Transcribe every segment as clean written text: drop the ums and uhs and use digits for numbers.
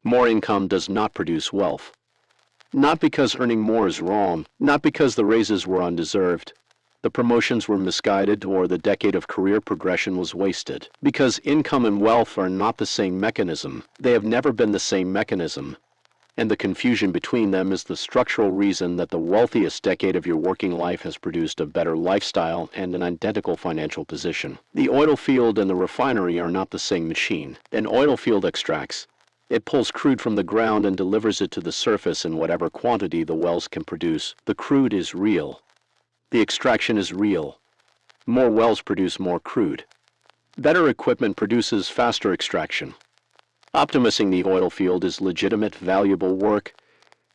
More income does not produce wealth. Not because earning more is wrong, not because the raises were undeserved, the promotions were misguided, or the decade of career progression was wasted. Because income and wealth are not the same mechanism. They have never been the same mechanism. And the confusion between them is the structural reason that the wealthiest decade of your working life has produced a better lifestyle and an identical financial position. The oil field and the refinery are not the same machine. An oil field extracts. It pulls crude from the ground and delivers it to the surface in whatever quantity the wells can produce. The crude is real. The extraction is real. More wells produce more crude. Better equipment produces faster extraction. Optimizing the oil field is legitimate, valuable work,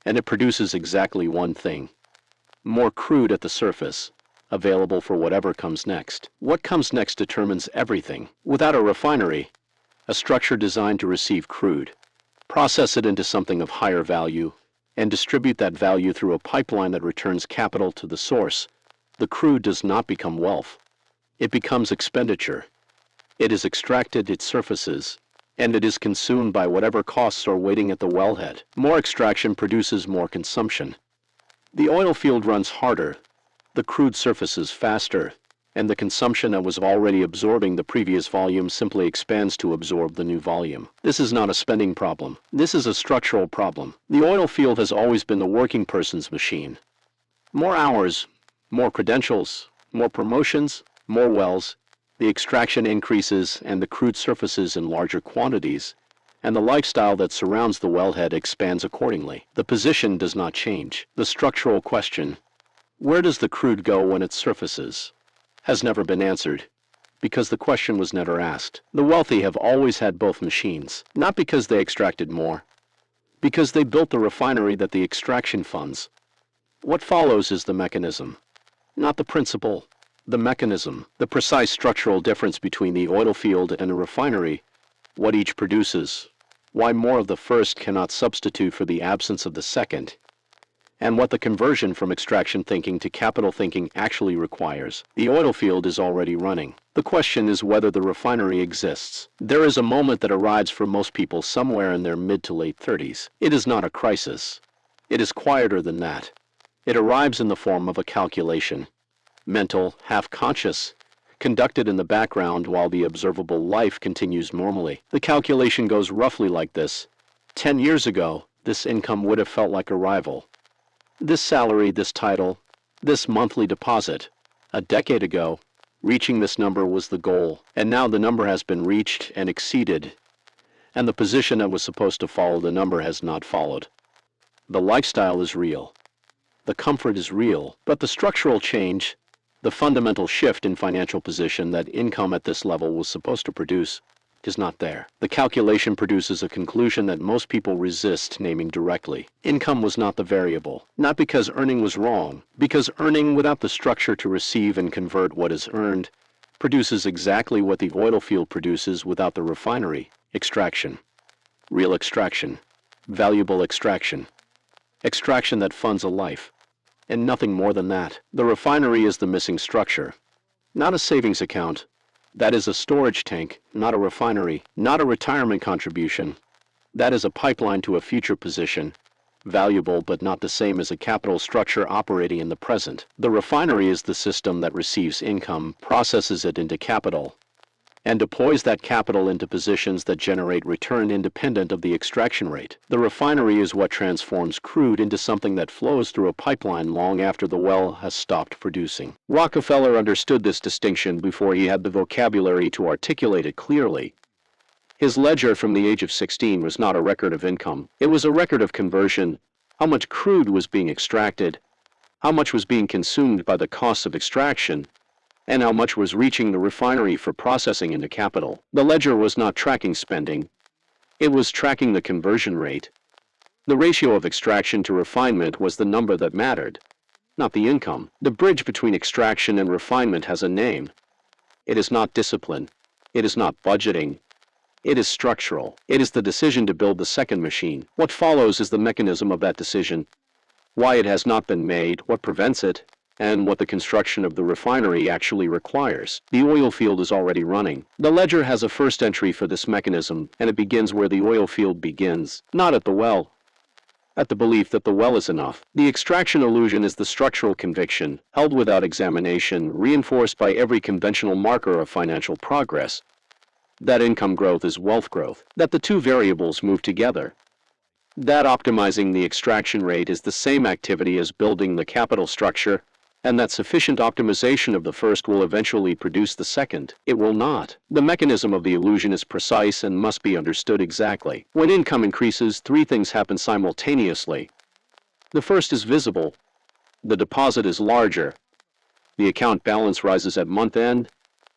and it produces exactly one thing: more crude at the surface, available for whatever comes next. What comes next determines everything. Without a refinery, a structure designed to receive crude, process it into something of higher value, and distribute that value through a pipeline that returns capital to the source, the crude does not become wealth. It becomes expenditure. It is extracted, it surfaces, and it is consumed by whatever costs are waiting at the wellhead. More extraction produces more consumption. The oil field runs harder, the crude surfaces faster, and the consumption that was already absorbing the previous volume simply expands to absorb the new volume. This is not a spending problem. This is a structural problem. The oil field has always been the working person's machine. More hours, more credentials, more promotions, more wells, the extraction increases and the crude surfaces in larger quantities, and the lifestyle that surrounds the wellhead expands accordingly. The position does not change. The structural question, where does the crude go when it surfaces, has never been answered, because the question was never asked. The wealthy have always had both machines, not because they extracted more, because they built the refinery that the extraction funds. What follows is the mechanism, not the principle. The mechanism, the precise structural difference between the oil field and a refinery, what each produces, why more of the first cannot substitute for the absence of the second, and what the conversion from extraction thinking to capital thinking actually requires. The oil field is already running. The question is whether the refinery exists. There is a moment that arrives for most people somewhere in their mid to late 30s. It is not a crisis. It is quieter than that. It arrives in the form of a calculation. Mental, half-conscious, conducted in the background while the observable life continues normally. The calculation goes roughly like this. 10 years ago, this income would have felt like a rival. This salary, this title, this monthly deposit. A decade ago, reaching this number was the goal, and now the number has been reached and exceeded, and the position that was supposed to follow the number has not followed. The lifestyle is real. The comfort is real, but the structural change, the fundamental shift in financial position that income at this level was supposed to produce, is not there. The calculation produces a conclusion that most people resist naming directly. Income was not the variable, not because earning was wrong, because earning without the structure to receive and convert what is earned produces exactly what the oil field produces without the refinery: extraction. Real extraction. Valuable extraction. Extraction that funds a life. And nothing more than that. The refinery is the missing structure, not a savings account. That is a storage tank, not a refinery, not a retirement contribution. That is a pipeline to a future position, valuable but not the same as a capital structure operating in the present. The refinery is the system that receives income, processes it into capital, and deploys that capital into positions that generate return independent of the extraction rate. The refinery is what transforms crude into something that flows through a pipeline long after the well has stopped producing. Rockefeller understood this distinction before he had the vocabulary to articulate it clearly. His ledger from the age of 16 was not a record of income. It was a record of conversion, how much crude was being extracted, how much was being consumed by the costs of extraction, and how much was reaching the refinery for processing into capital. The ledger was not tracking spending. It was tracking the conversion rate. The ratio of extraction to refinement was the number that mattered, not the income. The bridge between extraction and refinement has a name. It is not discipline. It is not budgeting. It is structural. It is the decision to build the second machine. What follows is the mechanism of that decision. Why it has not been made, what prevents it, and what the construction of the refinery actually requires. The oil field is already running. The ledger has a first entry for this mechanism, and it begins where the oil field begins, not at the well, at the belief that the well is enough. The extraction illusion is the structural conviction, held without examination, reinforced by every conventional marker of financial progress, that income growth is wealth growth, that the two variables move together, that optimizing the extraction rate is the same activity as building the capital structure, and that sufficient optimization of the first will eventually produce the second. It will not. The mechanism of the illusion is precise and must be understood exactly. When income increases, three things happen simultaneously. The first is visible. The deposit is larger. The account balance rises at month end.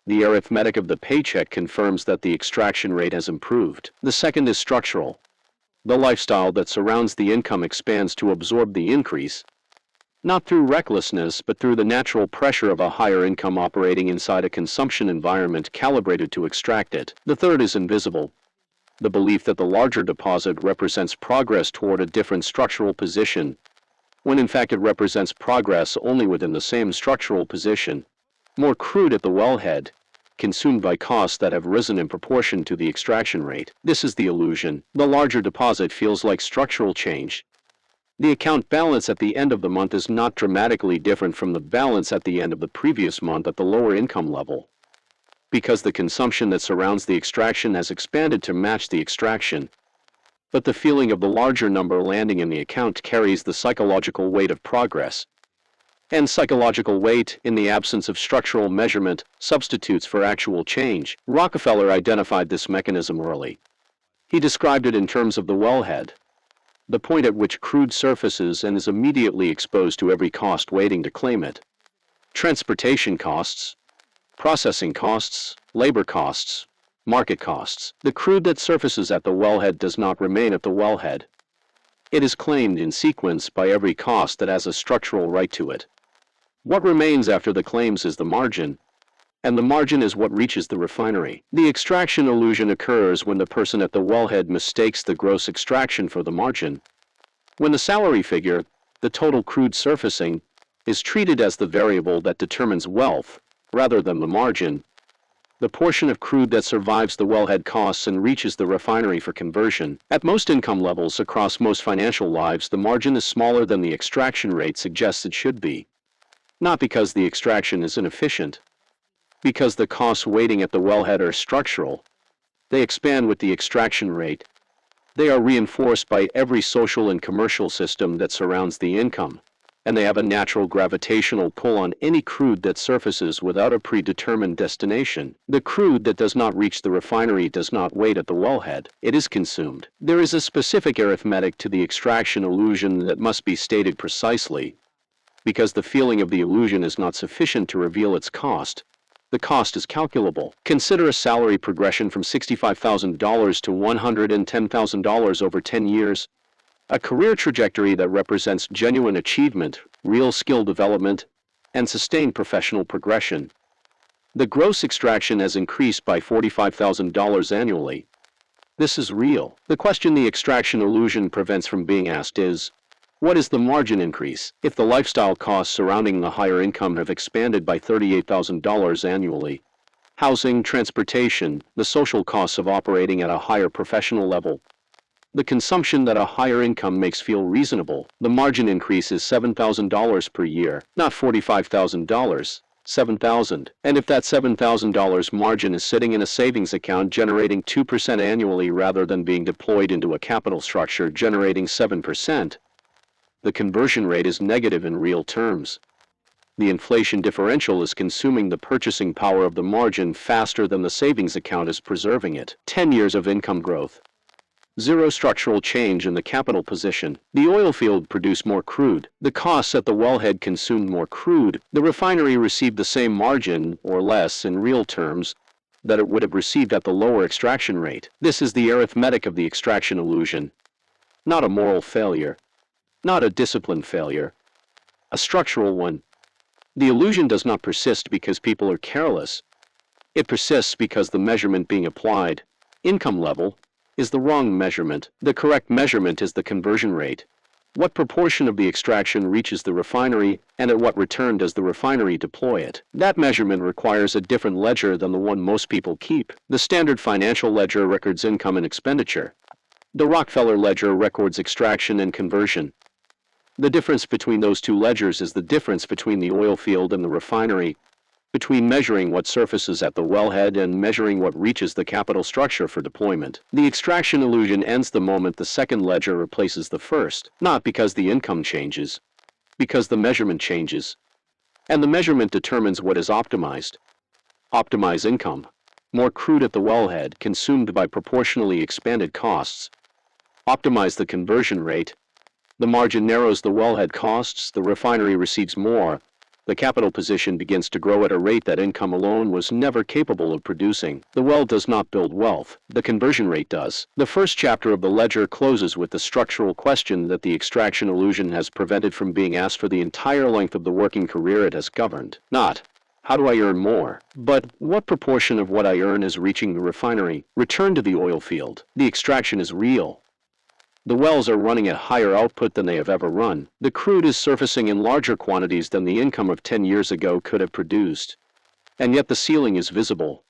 The arithmetic of the paycheck confirms that the extraction rate has improved. The second is structural. The lifestyle that surrounds the income expands to absorb the increase, not through recklessness, but through the natural pressure of a higher income operating inside a consumption environment calibrated to extract it. The third is invisible. The belief that the larger deposit represents progress toward a different structural position, when in fact it represents progress only within the same structural position. More crude at the wellhead, consumed by costs that have risen in proportion to the extraction rate. This is the illusion. The larger deposit feels like structural change. The account balance at the end of the month is not dramatically different from the balance at the end of the previous month at the lower income level, because the consumption that surrounds the extraction has expanded to match the extraction. But the feeling of the larger number landing in the account carries the psychological weight of progress. And psychological weight, in the absence of structural measurement, substitutes for actual change. Rockefeller identified this mechanism early. He described it in terms of the wellhead, the point at which crude surfaces and is immediately exposed to every cost waiting to claim it. Transportation costs, processing costs, labor costs, market costs. The crude that surfaces at the wellhead does not remain at the wellhead. It is claimed in sequence by every cost that has a structural right to it. What remains after the claims is the margin, and the margin is what reaches the refinery. The extraction illusion occurs when the person at the wellhead mistakes the gross extraction for the margin. When the salary figure, the total crude surfacing, is treated as the variable that determines wealth, rather than the margin, the portion of crude that survives the wellhead costs and reaches the refinery for conversion. At most income levels across most financial lives, the margin is smaller than the extraction rate suggests it should be. Not because the extraction is inefficient, because the costs waiting at the wellhead are structural. They expand with the extraction rate. They are reinforced by every social and commercial system that surrounds the income, and they have a natural gravitational pull on any crude that surfaces without a predetermined destination. The crude that does not reach the refinery does not wait at the wellhead. It is consumed. There is a specific arithmetic to the extraction illusion that must be stated precisely, because the feeling of the illusion is not sufficient to reveal its cost. The cost is calculable. Consider a salary progression from $65,000 to $110,000 over 10 years, a career trajectory that represents genuine achievement, real skill development, and sustained professional progression. The gross extraction has increased by $45,000 annually. This is real. The question the extraction illusion prevents from being asked is, what is the margin increase? If the lifestyle costs surrounding the higher income have expanded by $38,000 annually, housing, transportation, the social costs of operating at a higher professional level, the consumption that a higher income makes feel reasonable, the margin increase is $7,000 per year, not $45,000, $7,000. And if that $7,000 margin is sitting in a savings account generating 2% annually rather than being deployed into a capital structure generating 7%, the conversion rate is negative in real terms. The inflation differential is consuming the purchasing power of the margin faster than the savings account is preserving it. 10 years of income growth. Zero structural change in the capital position. The oil field produced more crude. The costs at the wellhead consumed more crude. The refinery received the same margin, or less, in real terms, that it would have received at the lower extraction rate. This is the arithmetic of the extraction illusion. Not a moral failure. Not a discipline failure, a structural one. The illusion does not persist because people are careless. It persists because the measurement being applied, income level, is the wrong measurement. The correct measurement is the conversion rate. What proportion of the extraction reaches the refinery, and at what return does the refinery deploy it? That measurement requires a different ledger than the one most people keep. The standard financial ledger records income and expenditure. The Rockefeller Ledger records extraction and conversion. The difference between those two ledgers is the difference between the oil field and the refinery, between measuring what surfaces at the wellhead and measuring what reaches the capital structure for deployment. The extraction illusion ends the moment the second ledger replaces the first, not because the income changes, because the measurement changes. And the measurement determines what is optimized. Optimize income. More crude at the wellhead, consumed by proportionally expanded costs. Optimize the conversion rate. The margin narrows the wellhead costs, the refinery receives more. The capital position begins to grow at a rate that income alone was never capable of producing. The well does not build wealth. The conversion rate does. The first chapter of the ledger closes with the structural question that the extraction illusion has prevented from being asked for the entire length of the working career it has governed. Not, how do I earn more? But what proportion of what I earn is reaching the refinery? Return to the oil field. The extraction is real. The wells are running at higher output than they have ever run. The crude is surfacing in larger quantities than the income of 10 years ago could have produced. And yet the ceiling is visible.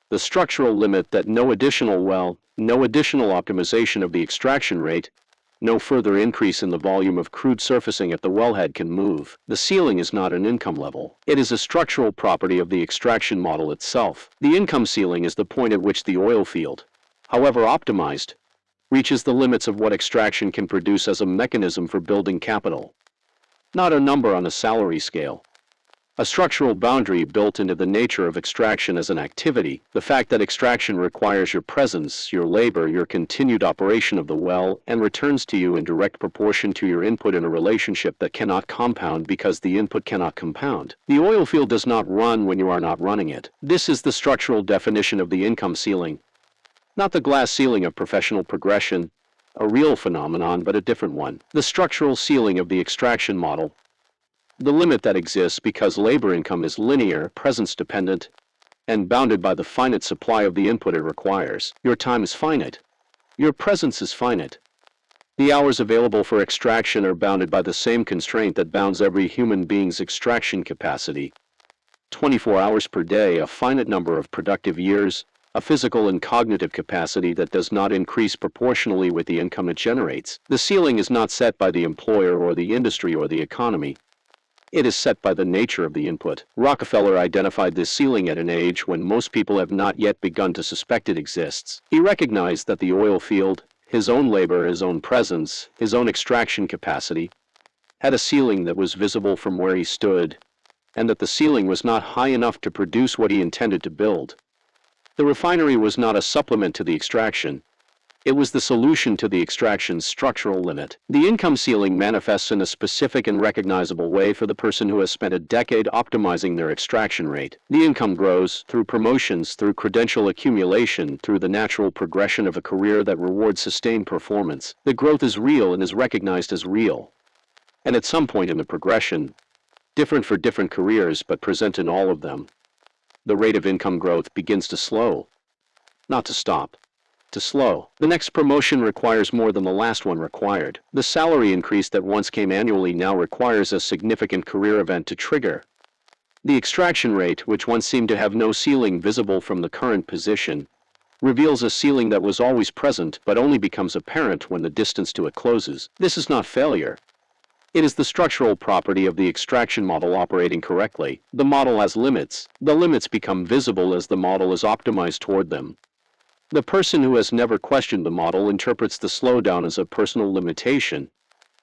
The structural limit that no additional well, no additional optimization of the extraction rate, no further increase in the volume of crude surfacing at the wellhead can move. The ceiling is not an income level. It is a structural property of the extraction model itself. The income ceiling is the point at which the oil field, however optimized, reaches the limits of what extraction can produce as a mechanism for building capital. Not a number on a salary scale. A structural boundary built into the nature of extraction as an activity, the fact that extraction requires your presence, your labor, your continued operation of the well, and returns to you in direct proportion to your input in a relationship that cannot compound because the input cannot compound. The oil field does not run when you are not running it. This is the structural definition of the income ceiling. Not the glass ceiling of professional progression, a real phenomenon but a different one. The structural ceiling of the extraction model. The limit that exists because labor income is linear, presence-dependent, and bounded by the finite supply of the input it requires. Your time is finite. Your presence is finite. The hours available for extraction are bounded by the same constraint that bounds every human being's extraction capacity. 24 hours per day, a finite number of productive years, a physical and cognitive capacity that does not increase proportionally with the income it generates. The ceiling is not set by the employer or the industry or the economy. It is set by the nature of the input. Rockefeller identified this ceiling at an age when most people have not yet begun to suspect it exists. He recognized that the oil field, his own labor, his own presence, his own extraction capacity, had a ceiling that was visible from where he stood, and that the ceiling was not high enough to produce what he intended to build. The refinery was not a supplement to the extraction. It was the solution to the extraction's structural limit. The income ceiling manifests in a specific and recognizable way for the person who has spent a decade optimizing their extraction rate. The income grows through promotions, through credential accumulation, through the natural progression of a career that rewards sustained performance. The growth is real and is recognized as real. And at some point in the progression, different for different careers but present in all of them, the rate of income growth begins to slow, not to stop, to slow. The next promotion requires more than the last one required. The salary increase that once came annually now requires a significant career event to trigger. The extraction rate, which once seemed to have no ceiling visible from the current position, reveals a ceiling that was always present but only becomes apparent when the distance to it closes. This is not failure. It is the structural property of the extraction model operating correctly. The model has limits. The limits become visible as the model is optimized toward them. The person who has never questioned the model interprets the slowdown as a personal limitation,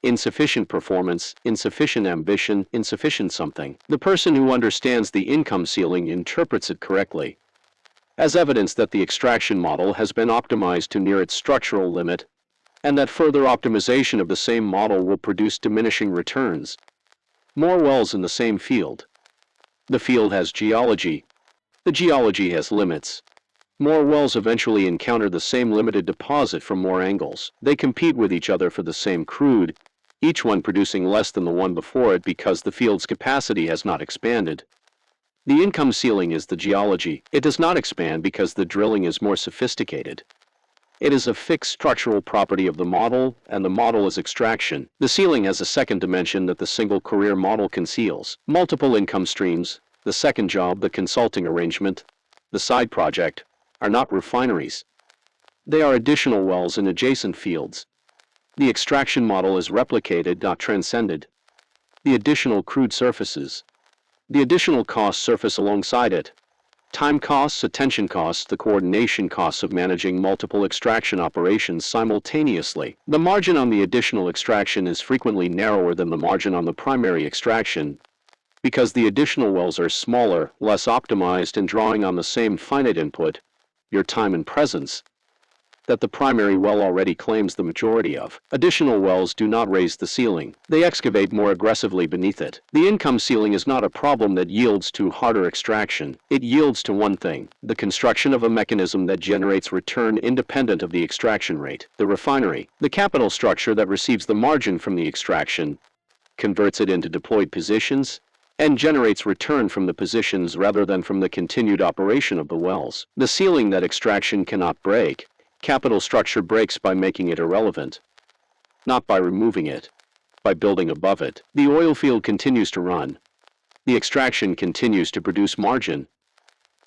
insufficient performance, insufficient ambition, insufficient something. The person who understands the income ceiling interprets it correctly, as evidence that the extraction model has been optimized to near its structural limit, and that further optimization of the same model will produce diminishing returns. More wells in the same field. The field has geology. The geology has limits. More wells eventually encounter the same limited deposit from more angles. They compete with each other for the same crude, each one producing less than the one before it because the field's capacity has not expanded. The income ceiling is the geology. It does not expand because the drilling is more sophisticated. It is a fixed structural property of the model, and the model is extraction. The ceiling has a second dimension that the single career model conceals. Multiple income streams, the second job, the consulting arrangement, the side project, are not refineries. They are additional wells in adjacent fields. The extraction model is replicated, not transcended. The additional crude surfaces. The additional costs surface alongside it. Time costs, attention costs, the coordination costs of managing multiple extraction operations simultaneously. The margin on the additional extraction is frequently narrower than the margin on the primary extraction because the additional wells are smaller, less optimized, and drawing on the same finite input, your time and presence, that the primary well already claims the majority of. Additional wells do not raise the ceiling. They excavate more aggressively beneath it. The income ceiling is not a problem that yields to harder extraction. It yields to one thing: the construction of a mechanism that generates return independent of the extraction rate. The refinery, the capital structure that receives the margin from the extraction, converts it into deployed positions, and generates return from the positions rather than from the continued operation of the wells. The ceiling that extraction cannot break, capital structure breaks by making it irrelevant, not by removing it, by building above it. The oil field continues to run. The extraction continues to produce margin.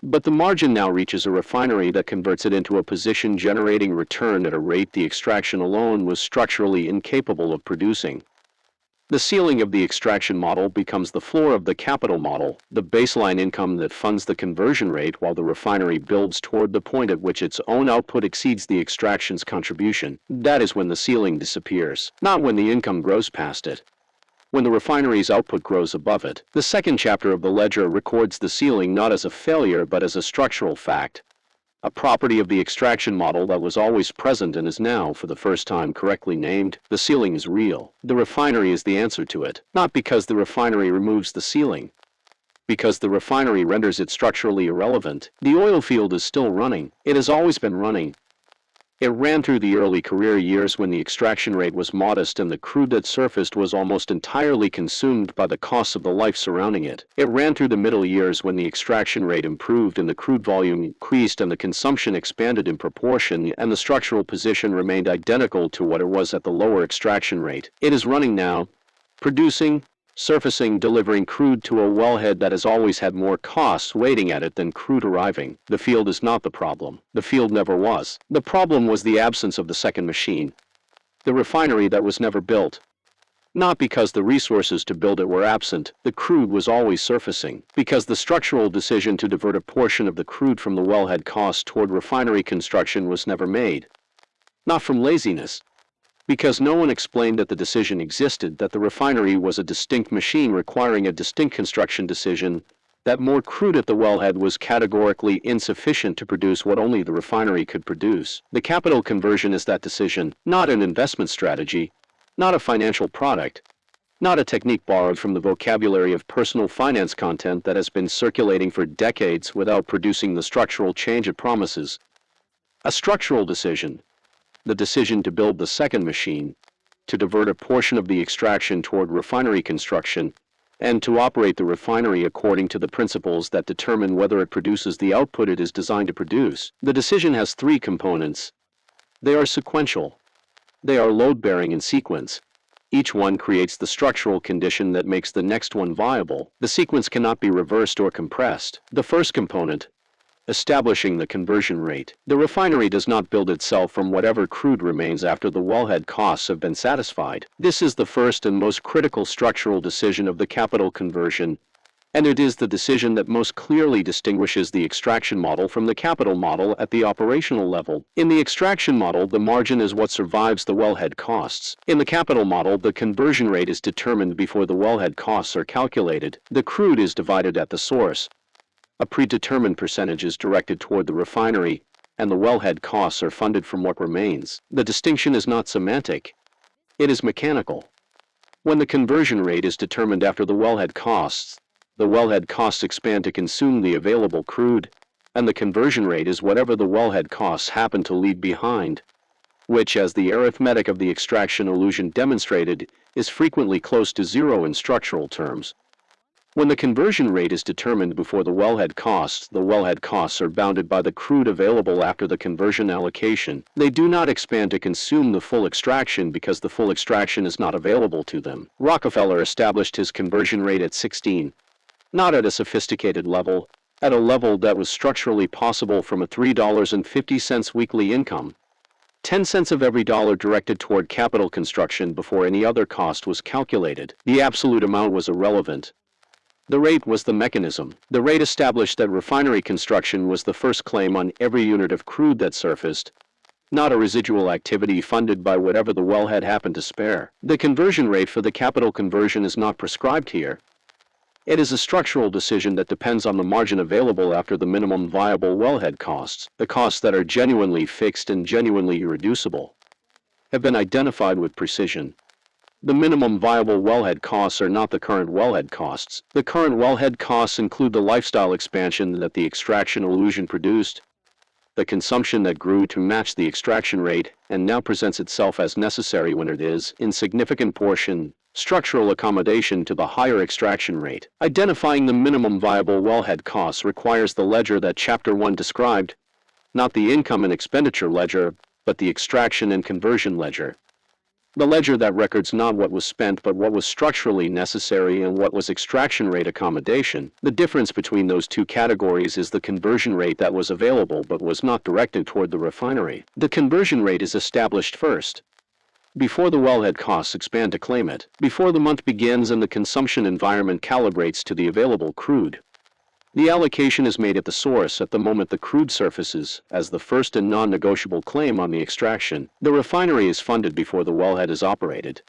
But the margin now reaches a refinery that converts it into a position generating return at a rate the extraction alone was structurally incapable of producing. The ceiling of the extraction model becomes the floor of the capital model, the baseline income that funds the conversion rate while the refinery builds toward the point at which its own output exceeds the extraction's contribution. That is when the ceiling disappears, not when the income grows past it. When the refinery's output grows above it. The second chapter of the ledger records the ceiling not as a failure but as a structural fact, a property of the extraction model that was always present and is now, for the first time, correctly named. The ceiling is real. The refinery is the answer to it, not because the refinery removes the ceiling, because the refinery renders it structurally irrelevant. The oil field is still running. It has always been running. It ran through the early career years when the extraction rate was modest and the crude that surfaced was almost entirely consumed by the costs of the life surrounding it. It ran through the middle years when the extraction rate improved and the crude volume increased and the consumption expanded in proportion and the structural position remained identical to what it was at the lower extraction rate. It is running now, producing, surfacing, delivering crude to a wellhead that has always had more costs waiting at it than crude arriving. The field is not the problem. The field never was. The problem was the absence of the second machine, the refinery that was never built. Not because the resources to build it were absent, the crude was always surfacing. Because the structural decision to divert a portion of the crude from the wellhead cost toward refinery construction was never made. Not from laziness. Because no one explained that the decision existed, that the refinery was a distinct machine requiring a distinct construction decision, that more crude at the wellhead was categorically insufficient to produce what only the refinery could produce. The capital conversion is that decision, not an investment strategy, not a financial product, not a technique borrowed from the vocabulary of personal finance content that has been circulating for decades without producing the structural change it promises. A structural decision. The decision to build the second machine, to divert a portion of the extraction toward refinery construction, and to operate the refinery according to the principles that determine whether it produces the output it is designed to produce. The decision has three components. They are sequential. They are load-bearing in sequence. Each one creates the structural condition that makes the next one viable. The sequence cannot be reversed or compressed. The first component, establishing the conversion rate. The refinery does not build itself from whatever crude remains after the wellhead costs have been satisfied. This is the first and most critical structural decision of the capital conversion, and it is the decision that most clearly distinguishes the extraction model from the capital model at the operational level. In the extraction model, the margin is what survives the wellhead costs. In the capital model, the conversion rate is determined before the wellhead costs are calculated. The crude is divided at the source. A predetermined percentage is directed toward the refinery, and the wellhead costs are funded from what remains. The distinction is not semantic. It is mechanical. When the conversion rate is determined after the wellhead costs expand to consume the available crude, and the conversion rate is whatever the wellhead costs happen to leave behind, which, as the arithmetic of the extraction illusion demonstrated, is frequently close to zero in structural terms. When the conversion rate is determined before the wellhead costs are bounded by the crude available after the conversion allocation. They do not expand to consume the full extraction because the full extraction is not available to them. Rockefeller established his conversion rate at 16, not at a sophisticated level, at a level that was structurally possible from a $3.50 weekly income. 10 cents of every dollar directed toward capital construction before any other cost was calculated. The absolute amount was irrelevant. The rate was the mechanism. The rate established that refinery construction was the first claim on every unit of crude that surfaced, not a residual activity funded by whatever the wellhead happened to spare. The conversion rate for the capital conversion is not prescribed here. It is a structural decision that depends on the margin available after the minimum viable wellhead costs. The costs that are genuinely fixed and genuinely irreducible have been identified with precision. The minimum viable wellhead costs are not the current wellhead costs. The current wellhead costs include the lifestyle expansion that the extraction illusion produced, the consumption that grew to match the extraction rate and now presents itself as necessary when it is, in significant portion, structural accommodation to the higher extraction rate. Identifying the minimum viable wellhead costs requires the ledger that Chapter 1 described, not the income and expenditure ledger, but the extraction and conversion ledger. The ledger that records not what was spent but what was structurally necessary and what was extraction rate accommodation. The difference between those two categories is the conversion rate that was available but was not directed toward the refinery. The conversion rate is established first, before the wellhead costs expand to claim it, before the month begins and the consumption environment calibrates to the available crude. The allocation is made at the source at the moment the crude surfaces as the first and non-negotiable claim on the extraction. The refinery is funded before the wellhead is operated.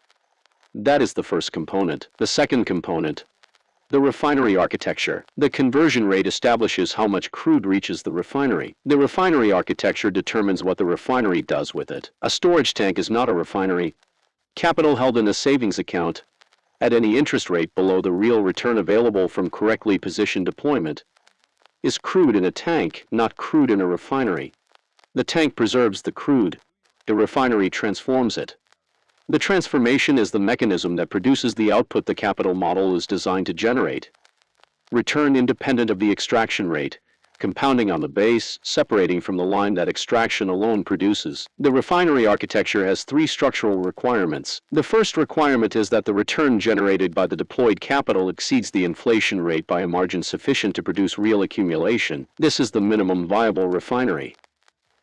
That is the first component. The second component, the refinery architecture. The conversion rate establishes how much crude reaches the refinery. The refinery architecture determines what the refinery does with it. A storage tank is not a refinery. Capital held in a savings account at any interest rate below the real return available from correctly positioned deployment is crude in a tank, not crude in a refinery. The tank preserves the crude. The refinery transforms it. The transformation is the mechanism that produces the output the capital model is designed to generate. Return independent of the extraction rate, compounding on the base, separating from the line that extraction alone produces. The refinery architecture has three structural requirements. The first requirement is that the return generated by the deployed capital exceeds the inflation rate by a margin sufficient to produce real accumulation. This is the minimum viable refinery,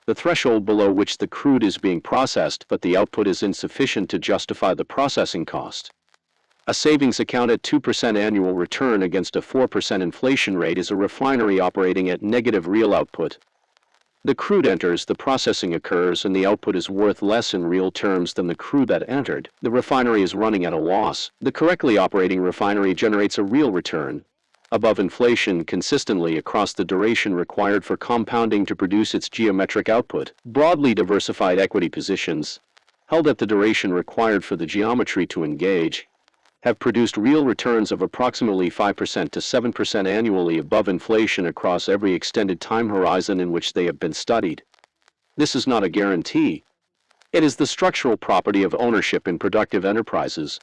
the threshold below which the crude is being processed but the output is insufficient to justify the processing cost. A savings account at 2% annual return against a 4% inflation rate is a refinery operating at negative real output. The crude enters, the processing occurs, and the output is worth less in real terms than the crude that entered. The refinery is running at a loss. The correctly operating refinery generates a real return, above inflation consistently across the duration required for compounding to produce its geometric output. Broadly diversified equity positions, held at the duration required for the geometry to engage, have produced real returns of approximately 5% to 7% annually above inflation across every extended time horizon in which they have been studied. This is not a guarantee. It is the structural property of ownership in productive enterprises,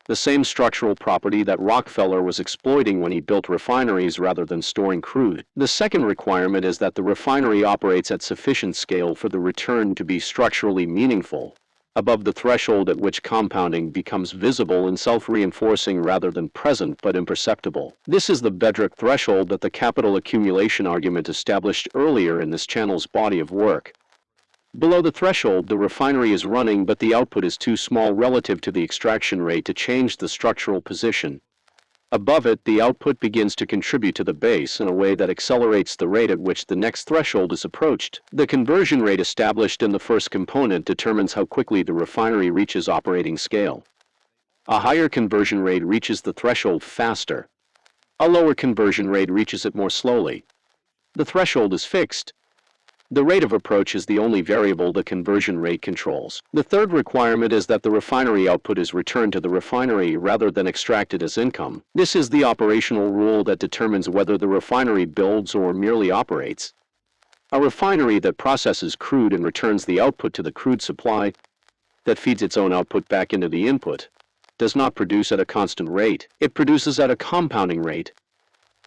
the same structural property that Rockefeller was exploiting when he built refineries rather than storing crude. The second requirement is that the refinery operates at sufficient scale for the return to be structurally meaningful, above the threshold at which compounding becomes visible and self-reinforcing rather than present but imperceptible. This is the bedrock threshold that the capital accumulation argument established earlier in this channel's body of work. Below the threshold, the refinery is running, but the output is too small relative to the extraction rate to change the structural position. Above it, the output begins to contribute to the base in a way that accelerates the rate at which the next threshold is approached. The conversion rate established in the first component determines how quickly the refinery reaches operating scale. A higher conversion rate reaches the threshold faster. A lower conversion rate reaches it more slowly. The threshold is fixed. The rate of approach is the only variable the conversion rate controls. The third requirement is that the refinery output is returned to the refinery rather than extracted as income. This is the operational rule that determines whether the refinery builds or merely operates. A refinery that processes crude and returns the output to the crude supply, that feeds its own output back into the input, does not produce at a constant rate. It produces at a compounding rate.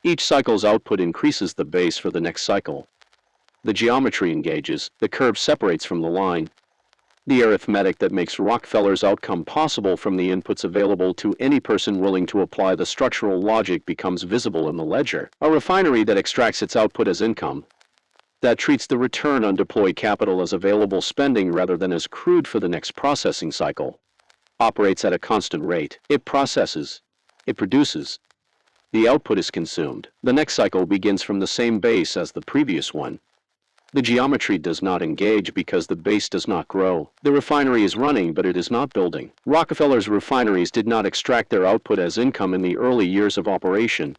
Each cycle's output increases the base for the next cycle. The geometry engages, the curve separates from the line. The arithmetic that makes Rockefeller's outcome possible from the inputs available to any person willing to apply the structural logic becomes visible in the ledger. A refinery that extracts its output as income, that treats the return on deployed capital as available spending rather than as crude for the next processing cycle, operates at a constant rate. It processes, it produces. The output is consumed. The next cycle begins from the same base as the previous one. The geometry does not engage because the base does not grow. The refinery is running, but it is not building. Rockefeller's refineries did not extract their output as income in the early years of operation.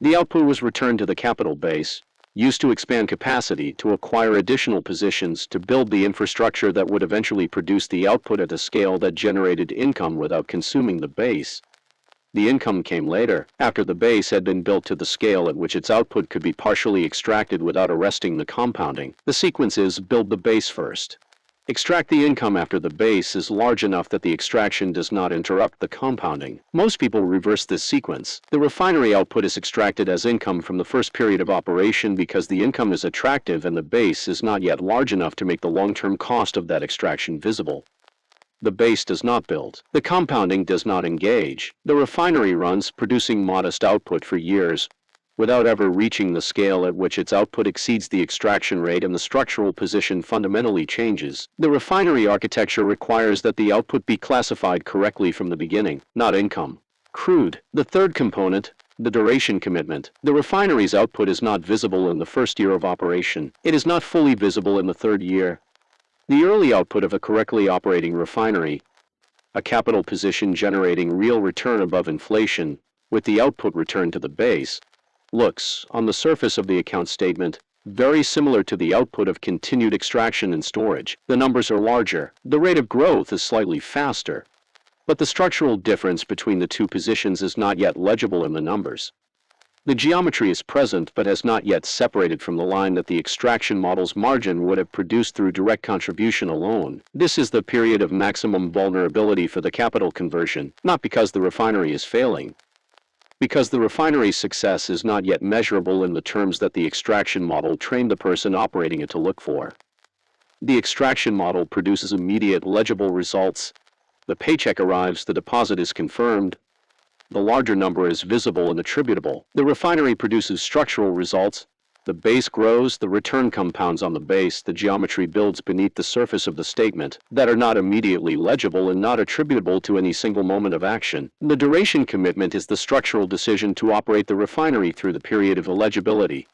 The output was returned to the capital base, used to expand capacity, to acquire additional positions, to build the infrastructure that would eventually produce the output at a scale that generated income without consuming the base. The income came later, after the base had been built to the scale at which its output could be partially extracted without arresting the compounding. The sequence is build the base first. Extract the income after the base is large enough that the extraction does not interrupt the compounding. Most people reverse this sequence. The refinery output is extracted as income from the first period of operation because the income is attractive and the base is not yet large enough to make the long-term cost of that extraction visible. The base does not build. The compounding does not engage. The refinery runs, producing modest output for years, without ever reaching the scale at which its output exceeds the extraction rate and the structural position fundamentally changes. The refinery architecture requires that the output be classified correctly from the beginning, not income. Crude. The third component, the duration commitment. The refinery's output is not visible in the first year of operation. It is not fully visible in the third year. The early output of a correctly operating refinery, a capital position generating real return above inflation, with the output returned to the base, looks, on the surface of the account statement, very similar to the output of continued extraction and storage. The numbers are larger. The rate of growth is slightly faster, but the structural difference between the two positions is not yet legible in the numbers. The geometry is present but has not yet separated from the line that the extraction model's margin would have produced through direct contribution alone. This is the period of maximum vulnerability for the capital conversion, not because the refinery is failing, because the refinery's success is not yet measurable in the terms that the extraction model trained the person operating it to look for. The extraction model produces immediate legible results. The paycheck arrives, the deposit is confirmed. The larger number is visible and attributable. The refinery produces structural results. The base grows, the return compounds on the base, the geometry builds beneath the surface of the statement, that are not immediately legible and not attributable to any single moment of action. The duration commitment is the structural decision to operate the refinery through the period of illegibility,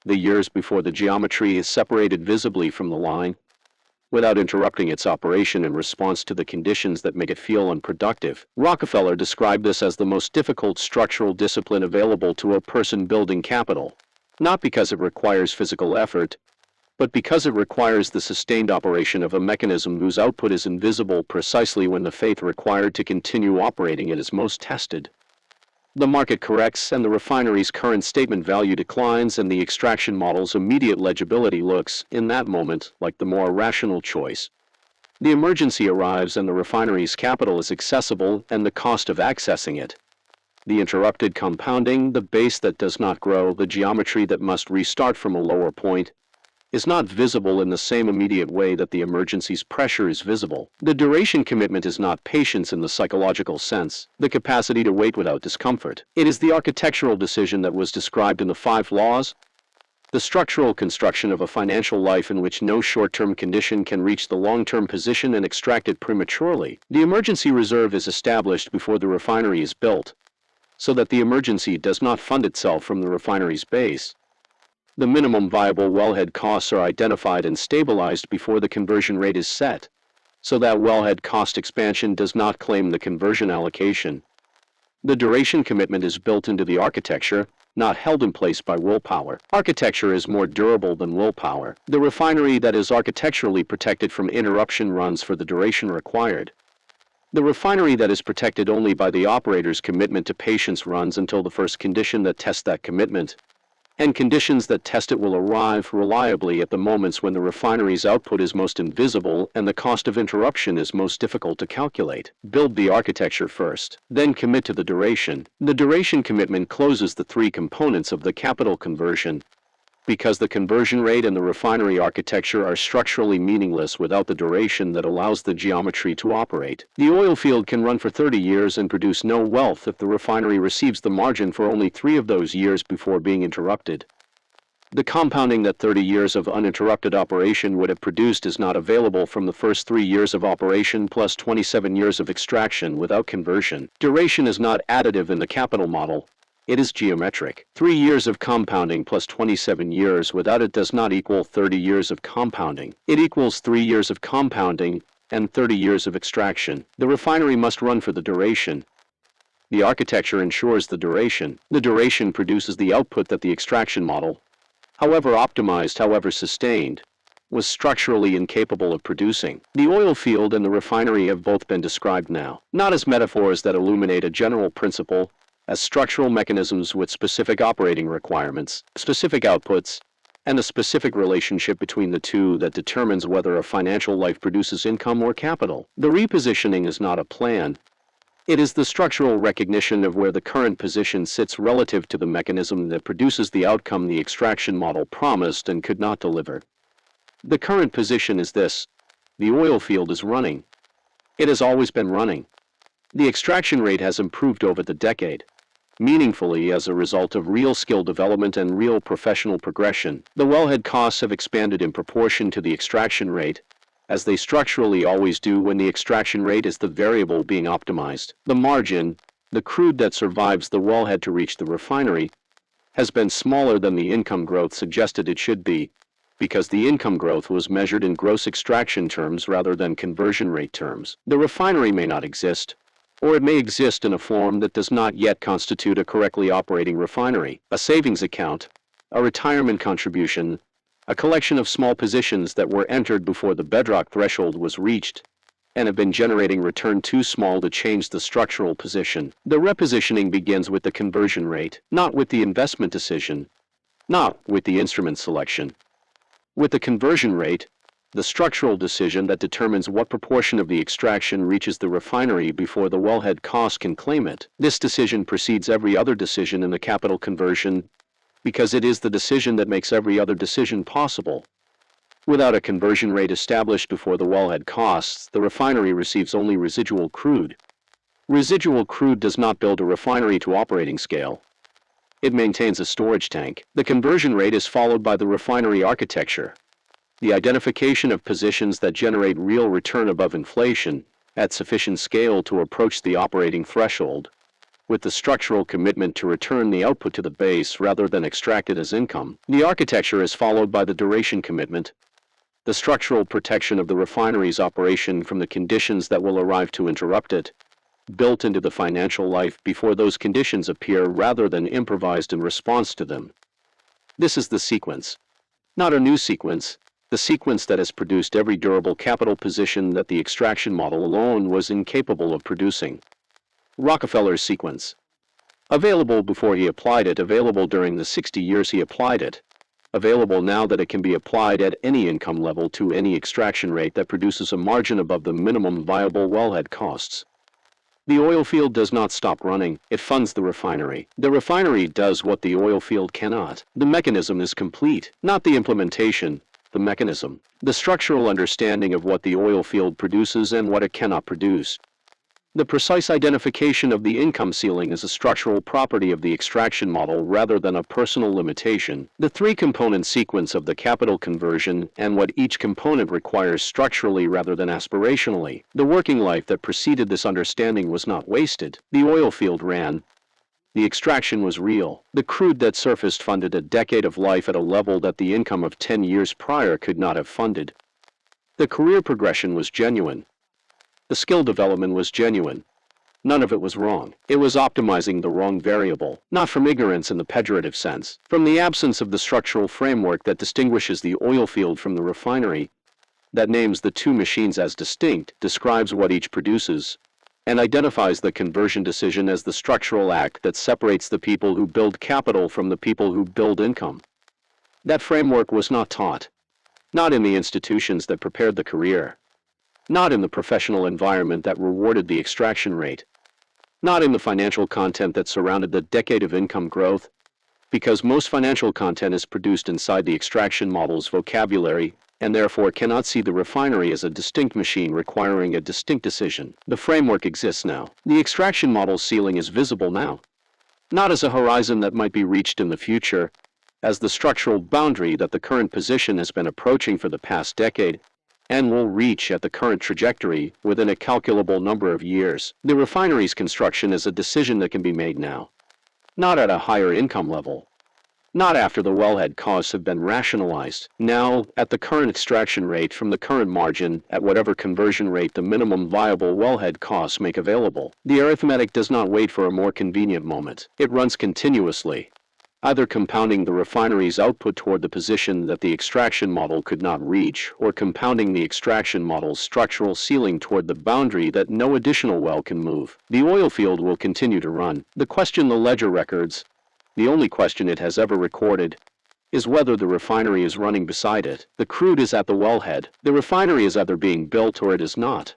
the years before the geometry is separated visibly from the line, without interrupting its operation in response to the conditions that make it feel unproductive. Rockefeller described this as the most difficult structural discipline available to a person building capital, not because it requires physical effort, but because it requires the sustained operation of a mechanism whose output is invisible precisely when the faith required to continue operating it is most tested. The market corrects and the refinery's current statement value declines and the extraction model's immediate legibility looks, in that moment, like the more rational choice. The emergency arrives and the refinery's capital is accessible and the cost of accessing it. The interrupted compounding, the base that does not grow, the geometry that must restart from a lower point, is not visible in the same immediate way that the emergency's pressure is visible. The duration commitment is not patience in the psychological sense, the capacity to wait without discomfort. It is the architectural decision that was described in the 5 laws, the structural construction of a financial life in which no short-term condition can reach the long-term position and extract it prematurely. The emergency reserve is established before the refinery is built, so that the emergency does not fund itself from the refinery's base. The minimum viable wellhead costs are identified and stabilized before the conversion rate is set, so that wellhead cost expansion does not claim the conversion allocation. The duration commitment is built into the architecture, not held in place by willpower. Architecture is more durable than willpower. The refinery that is architecturally protected from interruption runs for the duration required. The refinery that is protected only by the operator's commitment to patience runs until the first condition that tests that commitment, and conditions that test it will arrive reliably at the moments when the refinery's output is most invisible and the cost of interruption is most difficult to calculate. Build the architecture first, then commit to the duration. The duration commitment closes the three components of the capital conversion, because the conversion rate and the refinery architecture are structurally meaningless without the duration that allows the geometry to operate. The oil field can run for 30 years and produce no wealth if the refinery receives the margin for only 3 of those years before being interrupted. The compounding that 30 years of uninterrupted operation would have produced is not available from the first 3 years of operation plus 27 years of extraction without conversion. Duration is not additive in the capital model. It is geometric. 3 years of compounding plus 27 years without it does not equal 30 years of compounding. It equals 3 years of compounding and 30 years of extraction. The refinery must run for the duration. The architecture ensures the duration. The duration produces the output that the extraction model, however optimized, however sustained, was structurally incapable of producing. The oil field and the refinery have both been described now, not as metaphors that illuminate a general principle, as structural mechanisms with specific operating requirements, specific outputs, and a specific relationship between the two that determines whether a financial life produces income or capital. The repositioning is not a plan. It is the structural recognition of where the current position sits relative to the mechanism that produces the outcome the extraction model promised and could not deliver. The current position is this: the oil field is running. It has always been running. The extraction rate has improved over the decade, meaningfully as a result of real skill development and real professional progression. The wellhead costs have expanded in proportion to the extraction rate, as they structurally always do when the extraction rate is the variable being optimized. The margin, the crude that survives the wellhead to reach the refinery, has been smaller than the income growth suggested it should be, because the income growth was measured in gross extraction terms rather than conversion rate terms. The refinery may not exist, or it may exist in a form that does not yet constitute a correctly operating refinery. A savings account, a retirement contribution, a collection of small positions that were entered before the bedrock threshold was reached and have been generating return too small to change the structural position. The repositioning begins with the conversion rate, not with the investment decision, not with the instrument selection. With the conversion rate, the structural decision that determines what proportion of the extraction reaches the refinery before the wellhead cost can claim it. This decision precedes every other decision in the capital conversion because it is the decision that makes every other decision possible. Without a conversion rate established before the wellhead costs, the refinery receives only residual crude. Residual crude does not build a refinery to operating scale. It maintains a storage tank. The conversion rate is followed by the refinery architecture, the identification of positions that generate real return above inflation at sufficient scale to approach the operating threshold, with the structural commitment to return the output to the base rather than extract it as income. The architecture is followed by the duration commitment, the structural protection of the refinery's operation from the conditions that will arrive to interrupt it, built into the financial life before those conditions appear rather than improvised in response to them. This is the sequence, not a new sequence, the sequence that has produced every durable capital position that the extraction model alone was incapable of producing. Rockefeller's sequence. Available before he applied it, available during the 60 years he applied it, available now that it can be applied at any income level to any extraction rate that produces a margin above the minimum viable wellhead costs. The oil field does not stop running, it funds the refinery. The refinery does what the oil field cannot. The mechanism is complete, not the implementation, the mechanism. The structural understanding of what the oil field produces and what it cannot produce. The precise identification of the income ceiling is a structural property of the extraction model rather than a personal limitation. The three-component sequence of the capital conversion and what each component requires structurally rather than aspirationally. The working life that preceded this understanding was not wasted. The oil field ran. The extraction was real. The crude that surfaced funded a decade of life at a level that the income of 10 years prior could not have funded. The career progression was genuine. The skill development was genuine. None of it was wrong. It was optimizing the wrong variable, not from ignorance in the pejorative sense, from the absence of the structural framework that distinguishes the oil field from the refinery, that names the two machines as distinct, describes what each produces, and identifies the conversion decision as the structural act that separates the people who build capital from the people who build income. That framework was not taught, not in the institutions that prepared the career, not in the professional environment that rewarded the extraction rate, not in the financial content that surrounded the decade of income growth, because most financial content is produced inside the extraction model's vocabulary and therefore cannot see the refinery as a distinct machine requiring a distinct decision. The framework exists now. The extraction model's ceiling is visible now, not as a horizon that might be reached in the future, as the structural boundary that the current position has been approaching for the past decade and will reach at the current trajectory within a calculable number of years. The refinery's construction is a decision that can be made now, not at a higher income level, not after the wellhead costs have been rationalized, now at the current extraction rate from the current margin at whatever conversion rate the minimum viable wellhead costs make available. The arithmetic does not wait for a more convenient moment. It runs continuously, either compounding the refinery's output toward the position that the extraction model could not reach, or compounding the extraction model's structural ceiling toward the boundary that no additional well can move. The oil field will continue to run. The question the ledger records, the only question it has ever recorded, is whether the refinery is running beside it. The crude is at the wellhead. The refinery is either being built or it is not.